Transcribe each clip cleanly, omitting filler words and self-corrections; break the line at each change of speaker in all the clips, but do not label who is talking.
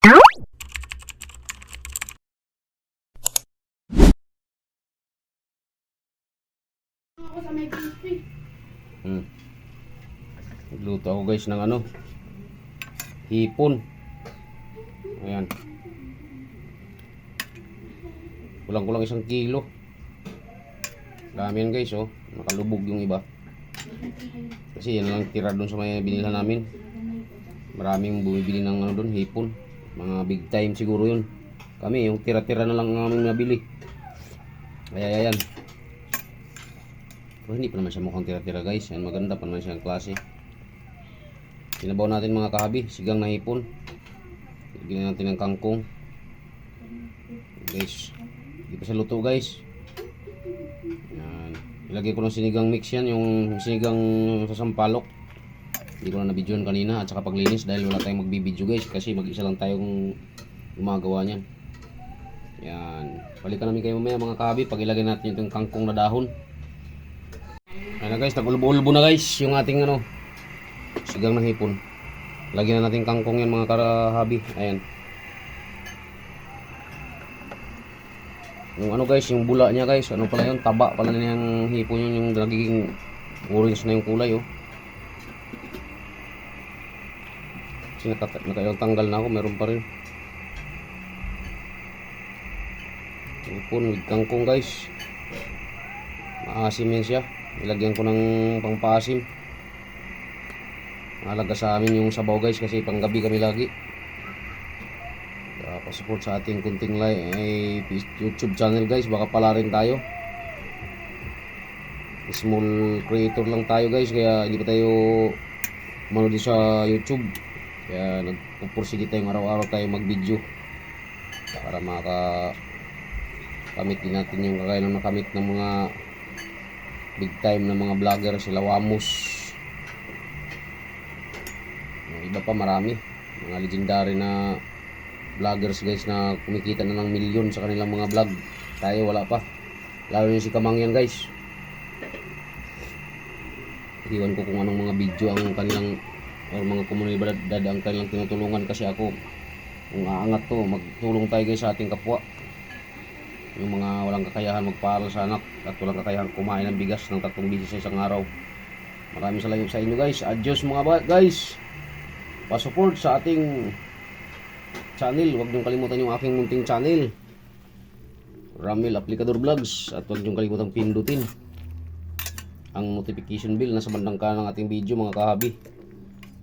Ako sa may pastry.
Nagluto ako guys ng ano, hipon. Ayan. Kulang-kulang 1 kilo. Dami yan guys, oh. Nakalubog yung iba. Kasi yan lang tira doon sa may binilhan namin. Maraming bumibili ng ano doon, hipon. Mga big time siguro yun. Kami, yung tira-tira na lang ang aming nabili. Ayan. Pero hindi pa naman siya mukhang tira-tira guys. Yan, maganda pa naman siya ang klase. Sinabaw natin mga kahabi, sigang na hipon. Lagyan natin ng kangkong. Guys, hindi pa siya luto guys. Yan. Ilagay ko ng sinigang mix yan, yung sinigang sa sampalok. Hindi ko na nabidyoan kanina at saka paglinis dahil wala tayong magbibidyo guys kasi mag-isa lang tayong gumagawa niyan. Yan. Balikan namin kayo mamaya mga kahabi pag ilagay natin itong kangkong na dahon. Ayan na guys, nag-ulbo-ulbo na guys yung ating ano, sigang na hipon. Lagyan na natin kangkong yan mga kahabi. Ayan. Yung ano guys, yung bula niya guys, ano pala yun, taba pala na yung hipon yun, yung nagiging orange na yung kulay oh. Kasi nakatanggal na ako, meron pa rin. Hipon with kangkong guys. Maasim yan siya. Ilagyan ko ng pangpaasim. Mahalaga sa amin yung sabaw guys kasi panggabi kami lagi. Pa-support sa ating kunting YouTube channel guys, baka pala rin tayo. Small creator lang tayo guys, kaya hindi pa tayo manood sa YouTube. Kaya nagpupursige tayong araw-araw tayo mag-video para makakamit din natin yung kakayanan na nakamit ng mga big time na mga vlogger, sila Wamos. Yung iba pa marami, mga legendary na vloggers guys na kumikita na ng milyon sa kanilang mga vlog. Tayo wala pa, lalo yung si Kamangyan guys. Iwan ko kung anong mga video ang kanilang or mga komunidad ang kanilang tinutulungan kasi ako kung aangat to, magtulong tayo guys sa ating kapwa, yung mga walang kakayahan magpaaral sa anak at walang kakayahan kumain ng bigas ng 3 beses sa isang araw. Maraming salamat sa inyo guys. Adios mga guys, pa-support sa ating channel. Huwag niyong kalimutan yung aking munting channel, Ramil Aplicador Vlogs, at huwag niyong kalimutan pindutin ang notification bell na sa bandang kanan ng ating video mga kahabi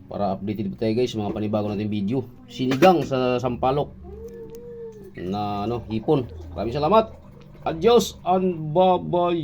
para updated po tayo guys mga panibago nating video. Sinigang sa sampalok na ano, hipon. Maraming salamat. Adios and bye-bye.